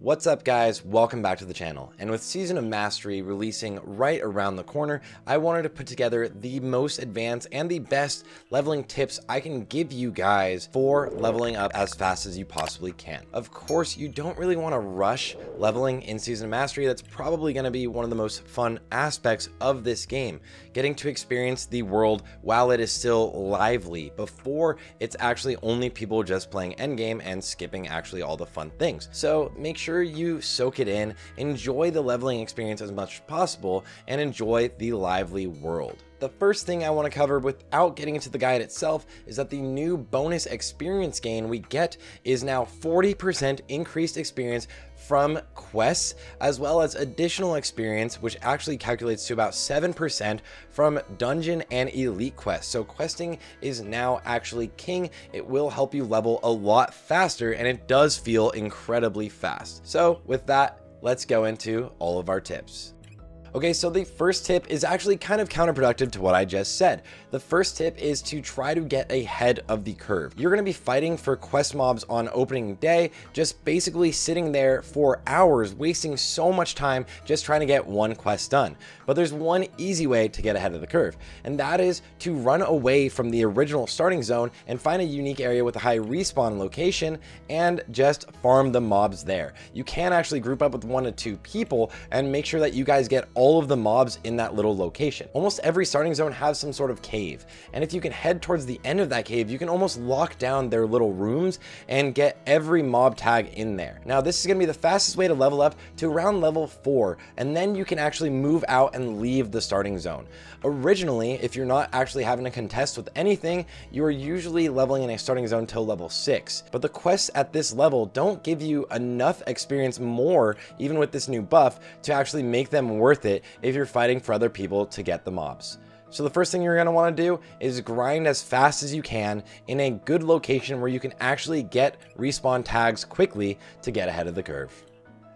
What's up guys, welcome back to the channel, and with Season of Mastery releasing right around the corner, I wanted to put together the most advanced and the best leveling tips I can give you guys for leveling up as fast as you possibly can. Of course, you don't really want to rush leveling in Season of Mastery. That's probably going to be one of the most fun aspects of this game, getting to experience the world while it is still lively, before it's actually only people just playing endgame and skipping actually all the fun things. So make sure you soak it in, enjoy the leveling experience as much as possible, and enjoy the lively world. The first thing I want to cover without getting into the guide itself is that the new bonus experience gain we get is now 40% increased experience from quests, as well as additional experience, which actually calculates to about 7% from dungeon and elite quests. So questing is now actually king. It will help you level a lot faster, and it does feel incredibly fast. So with that, let's go into all of our tips. Okay, so the first tip is actually kind of counterproductive to what I just said. The first tip is to try to get ahead of the curve. You're going to be fighting for quest mobs on opening day, just basically sitting there for hours, wasting so much time just trying to get one quest done. But there's one easy way to get ahead of the curve, and that is to run away from the original starting zone and find a unique area with a high respawn location and just farm the mobs there. You can actually group up with 1 to 2 people and make sure that you guys get all of the mobs in that little location. Almost every starting zone has some sort of cave, and if you can head towards the end of that cave, you can almost lock down their little rooms and get every mob tag in there. Now this is going to be the fastest way to level up to around level 4, and then you can actually move out and leave the starting zone. Originally, if you're not actually having to contest with anything, you are usually leveling in a starting zone till level 6, but the quests at this level don't give you enough experience more, even with this new buff, to actually make them worth it if you're fighting for other people to get the mobs. So the first thing you're going to want to do is grind as fast as you can in a good location where you can actually get respawn tags quickly to get ahead of the curve.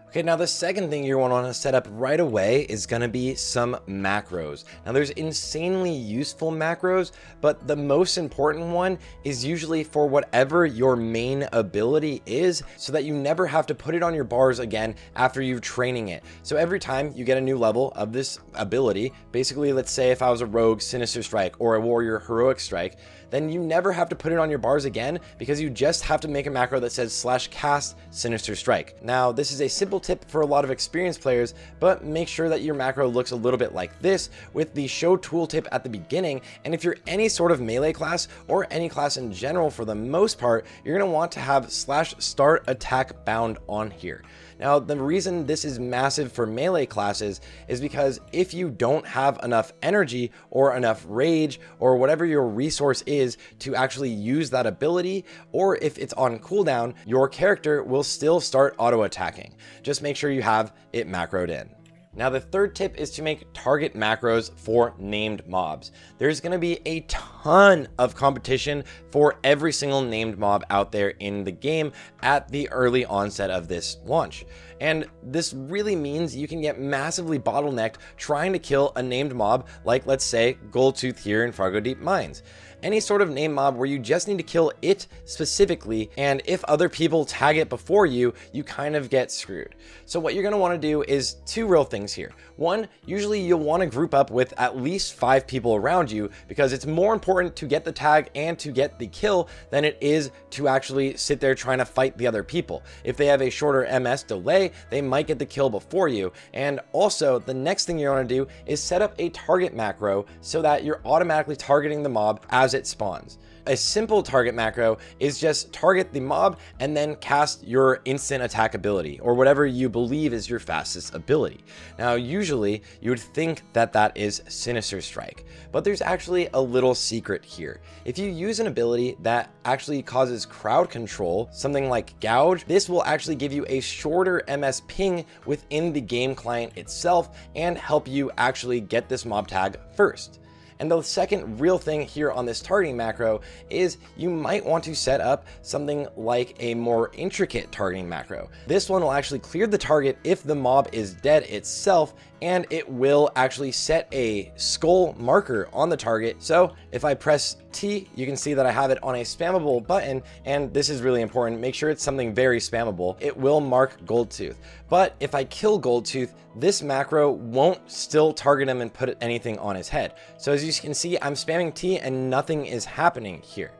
Okay, now the second thing you want to set up right away is going to be some macros. Now there's insanely useful macros, but the most important one is usually for whatever your main ability is, so that you never have to put it on your bars again after you're training it. So every time you get a new level of this ability, basically let's say if I was a rogue, Sinister Strike, or a warrior, Heroic Strike, then you never have to put it on your bars again, because you just have to make a macro that says /cast Sinister Strike. Now this is a simple tip for a lot of experienced players, but make sure that your macro looks a little bit like this with the show tooltip at the beginning. And if you're any sort of melee class or any class in general, for the most part, you're going to want to have /startattack bound on here. Now, the reason this is massive for melee classes is because if you don't have enough energy or enough rage or whatever your resource is to actually use that ability, or if it's on cooldown, your character will still start auto attacking. Just make sure you have it macroed in. Now the third tip is to make target macros for named mobs. There's going to be a ton of competition for every single named mob out there in the game at the early onset of this launch. And this really means you can get massively bottlenecked trying to kill a named mob like, let's say, Goldtooth here in Fargo Deep Mines. Any sort of named mob where you just need to kill it specifically, and if other people tag it before you, you kind of get screwed. So what you're going to want to do is 2 real things here. One, usually you'll want to group up with at least 5 people around you, because it's more important to get the tag and to get the kill than it is to actually sit there trying to fight the other people. If they have a shorter MS delay, they might get the kill before you. And also, the next thing you want to do is set up a target macro so that you're automatically targeting the mob as it spawns. A simple target macro is just target the mob and then cast your instant attack ability, or whatever you believe is your fastest ability. Now usually you would think that that is Sinister Strike, but there's actually a little secret here. If you use an ability that actually causes crowd control, something like Gouge, this will actually give you a shorter MS ping within the game client itself and help you actually get this mob tag first. And the second real thing here on this targeting macro is you might want to set up something like a more intricate targeting macro. This one will actually clear the target if the mob is dead itself, and it will actually set a skull marker on the target. So if I press T, you can see that I have it on a spammable button, and this is really important. Make sure it's something very spammable. It will mark Goldtooth. But if I kill Goldtooth, this macro won't still target him and put anything on his head. So as you can see, I'm spamming T and nothing is happening here.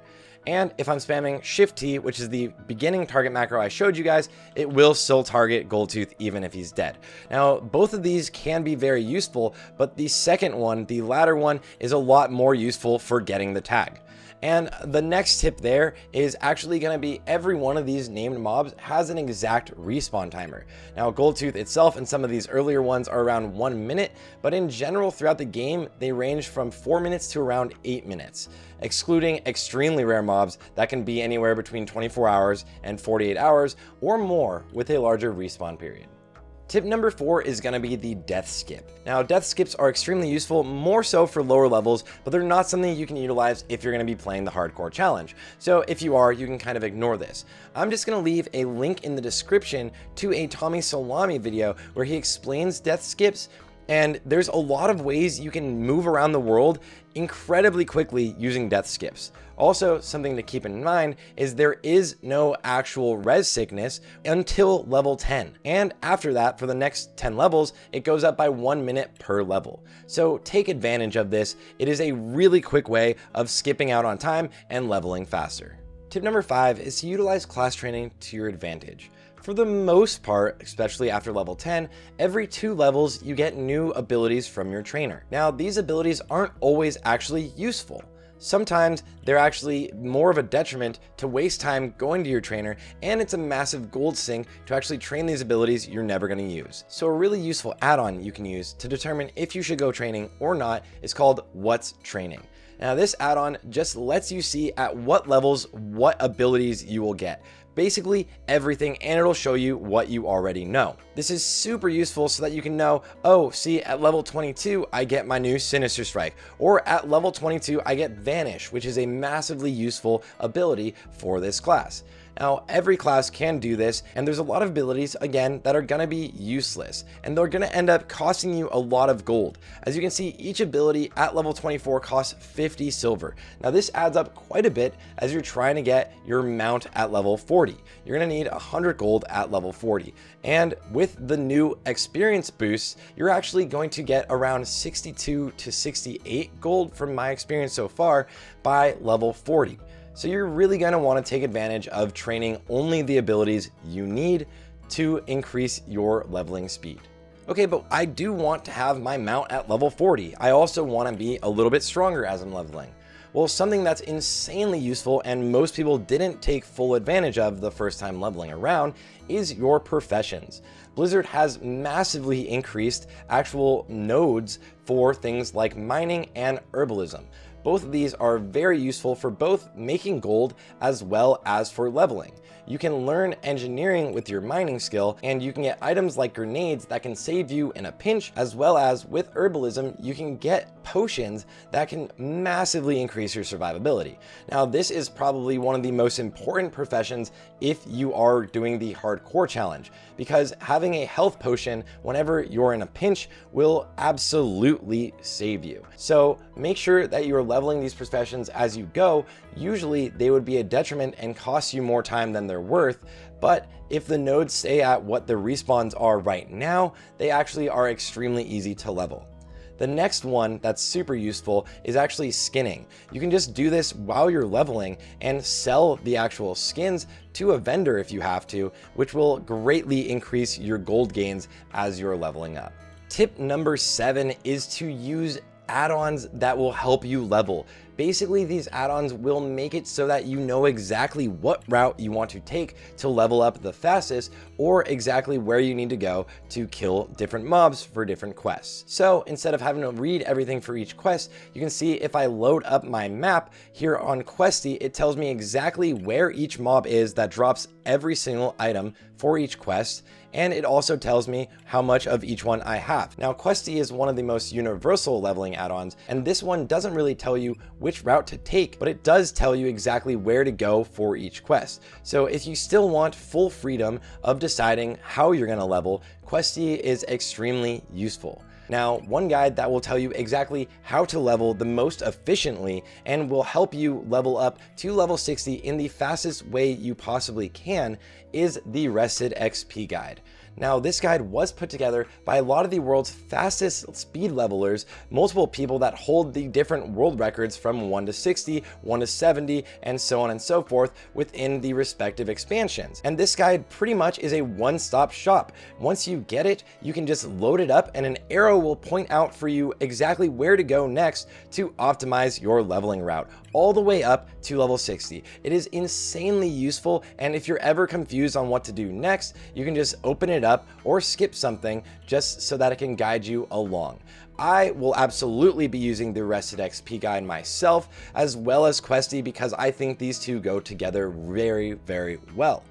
And if I'm spamming Shift T, which is the beginning target macro I showed you guys, it will still target Goldtooth even if he's dead. Now, both of these can be very useful, but the second one, the latter one, is a lot more useful for getting the tag. And the next tip there is actually going to be every one of these named mobs has an exact respawn timer. Now, Goldtooth itself and some of these earlier ones are around 1 minute, but in general throughout the game, they range from 4 minutes to around 8 minutes, excluding extremely rare mobs that can be anywhere between 24 hours and 48 hours or more with a larger respawn period. Tip number 4 is going to be the death skip. Now, death skips are extremely useful, more so for lower levels, but they're not something you can utilize if you're going to be playing the hardcore challenge. So if you are, you can kind of ignore this. I'm just going to leave a link in the description to a Tommy Salami video where he explains death skips. And there's a lot of ways you can move around the world incredibly quickly using death skips. Also, something to keep in mind is there is no actual res sickness until level 10. And after that, for the next 10 levels, it goes up by 1 minute per level. So take advantage of this. It is a really quick way of skipping out on time and leveling faster. Tip number 5 is to utilize class training to your advantage. For the most part, especially after level 10, every 2 levels you get new abilities from your trainer. Now, these abilities aren't always actually useful. Sometimes they're actually more of a detriment to waste time going to your trainer, and it's a massive gold sink to actually train these abilities you're never going to use. So a really useful add-on you can use to determine if you should go training or not is called What's Training. Now, this add-on just lets you see at what levels what abilities you will get. Basically everything, and it'll show you what you already know. This is super useful so that you can know, oh, see, at level 22 I get my new Sinister Strike, or at level 22 I get Vanish, which is a massively useful ability for this class. Now, every class can do this, and there's a lot of abilities, again, that are going to be useless, and they're going to end up costing you a lot of gold. As you can see, each ability at level 24 costs 50 silver. Now, this adds up quite a bit as you're trying to get your mount at level 40. You're going to need 100 gold at level 40, and with the new experience boosts, you're actually going to get around 62 to 68 gold from my experience so far by level 40. So you're really going to want to take advantage of training only the abilities you need to increase your leveling speed. Okay, but I do want to have my mount at level 40. I also want to be a little bit stronger as I'm leveling. Well, something that's insanely useful and most people didn't take full advantage of the first time leveling around is your professions. Blizzard has massively increased actual nodes for things like mining and herbalism. Both of these are very useful for both making gold as well as for leveling. You can learn engineering with your mining skill, and you can get items like grenades that can save you in a pinch, as well as with herbalism, you can get potions that can massively increase your survivability. Now, this is probably one of the most important professions if you are doing the hardcore challenge, because having a health potion whenever you're in a pinch will absolutely save you. So make sure that you're leveling these professions as you go. Usually they would be a detriment and cost you more time than they're worth, but if the nodes stay at what the respawns are right now, they actually are extremely easy to level. The next one that's super useful is actually skinning. You can just do this while you're leveling and sell the actual skins to a vendor if you have to, which will greatly increase your gold gains as you're leveling up. Tip number 7 is to use add-ons that will help you level. Basically, these add-ons will make it so that you know exactly what route you want to take to level up the fastest, or exactly where you need to go to kill different mobs for different quests. So instead of having to read everything for each quest, you can see if I load up my map here on Questy, it tells me exactly where each mob is that drops every single item for each quest, and it also tells me how much of each one I have. Now, Questy is one of the most universal leveling add-ons, and this one doesn't really tell you which route to take, but it does tell you exactly where to go for each quest. So if you still want full freedom of deciding how you're going to level, Questy is extremely useful. Now, one guide that will tell you exactly how to level the most efficiently and will help you level up to level 60 in the fastest way you possibly can is the Rested XP guide. Now, this guide was put together by a lot of the world's fastest speed levelers, multiple people that hold the different world records from 1 to 60, 1 to 70, and so on and so forth within the respective expansions. And this guide pretty much is a one-stop shop. Once you get it, you can just load it up and an arrow will point out for you exactly where to go next to optimize your leveling route, all the way up to level 60. It is insanely useful, and if you're ever confused on what to do next, you can just open it up or skip something just so that it can guide you along. I will absolutely be using the Rested XP guide myself, as well as Questy, because I think these two go together very, very well.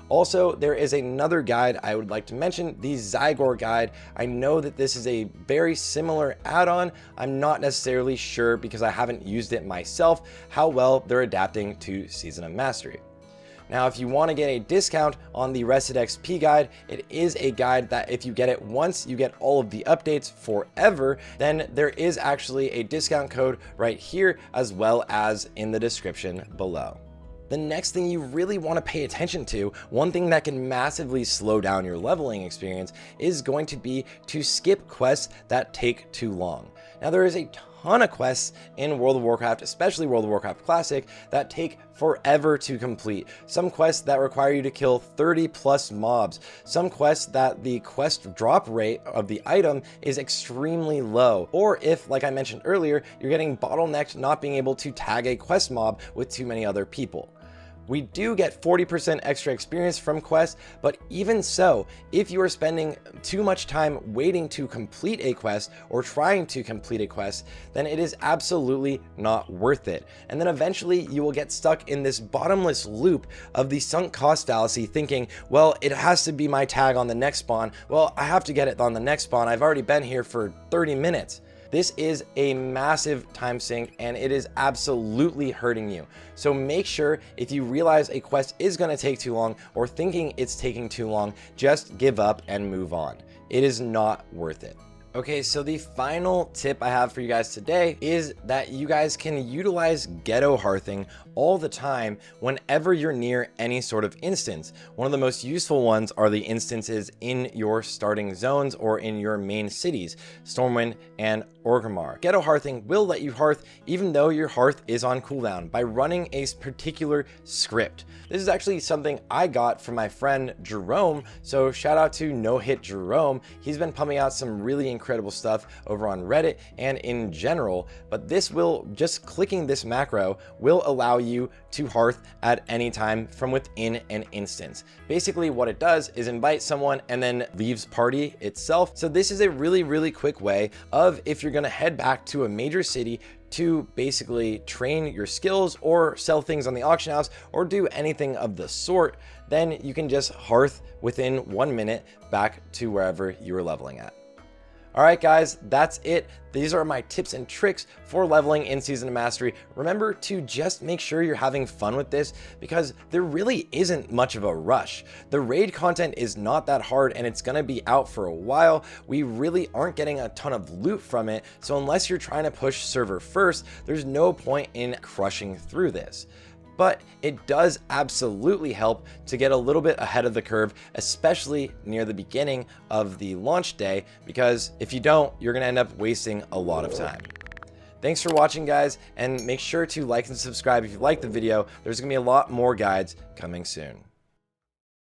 Also, there is another guide I would like to mention, the Zygor guide. I know that this is a very similar add-on. I'm not necessarily sure, because I haven't used it myself, how well they're adapting to Season of Mastery. Now, if you want to get a discount on the Rested XP guide, it is a guide that if you get it once, you get all of the updates forever. Then there is actually a discount code right here, as well as in the description below. The next thing you really want to pay attention to, one thing that can massively slow down your leveling experience, is going to be to skip quests that take too long. Now, there is a ton of quests in World of Warcraft, especially World of Warcraft Classic, that take forever to complete. Some quests that require you to kill 30 plus mobs. Some quests that the quest drop rate of the item is extremely low. Or if, like I mentioned earlier, you're getting bottlenecked not being able to tag a quest mob with too many other people. We do get 40% extra experience from quests, but even so, if you are spending too much time waiting to complete a quest or trying to complete a quest, then it is absolutely not worth it. And then eventually you will get stuck in this bottomless loop of the sunk cost fallacy, thinking, well, it has to be my tag on the next spawn. Well, I have to get it on the next spawn. I've already been here for 30 minutes. This is a massive time sink, and it is absolutely hurting you. So make sure, if you realize a quest is going to take too long or thinking it's taking too long, just give up and move on. It is not worth it. Okay, so the final tip I have for you guys today is that you guys can utilize ghetto hearthing all the time whenever you're near any sort of instance. One of the most useful ones are the instances in your starting zones or in your main cities, Stormwind and Orgrimmar. Ghetto hearthing will let you hearth even though your hearth is on cooldown by running a particular script. This is actually something I got from my friend Jerome, so shout out to No Hit Jerome. He's been pumping out some really incredible stuff over on Reddit and in general, but this will, just clicking this macro will allow you to hearth at any time from within an instance. Basically what it does is invite someone and then leaves party itself. So this is a really quick way of, if you're going to head back to a major city to basically train your skills or sell things on the auction house or do anything of the sort, then you can just hearth within 1 minute back to wherever you were leveling at. All right, guys, that's it. These are my tips and tricks for leveling in Season of Mastery. Remember to just make sure you're having fun with this, because there really isn't much of a rush. The raid content is not that hard and it's gonna be out for a while. We really aren't getting a ton of loot from it, so unless you're trying to push server first, there's no point in crushing through this. But it does absolutely help to get a little bit ahead of the curve, especially near the beginning of the launch day, because if you don't, you're going to end up wasting a lot of time. Thanks for watching, guys, and make sure to like and subscribe if you liked the video. There's going to be a lot more guides coming soon.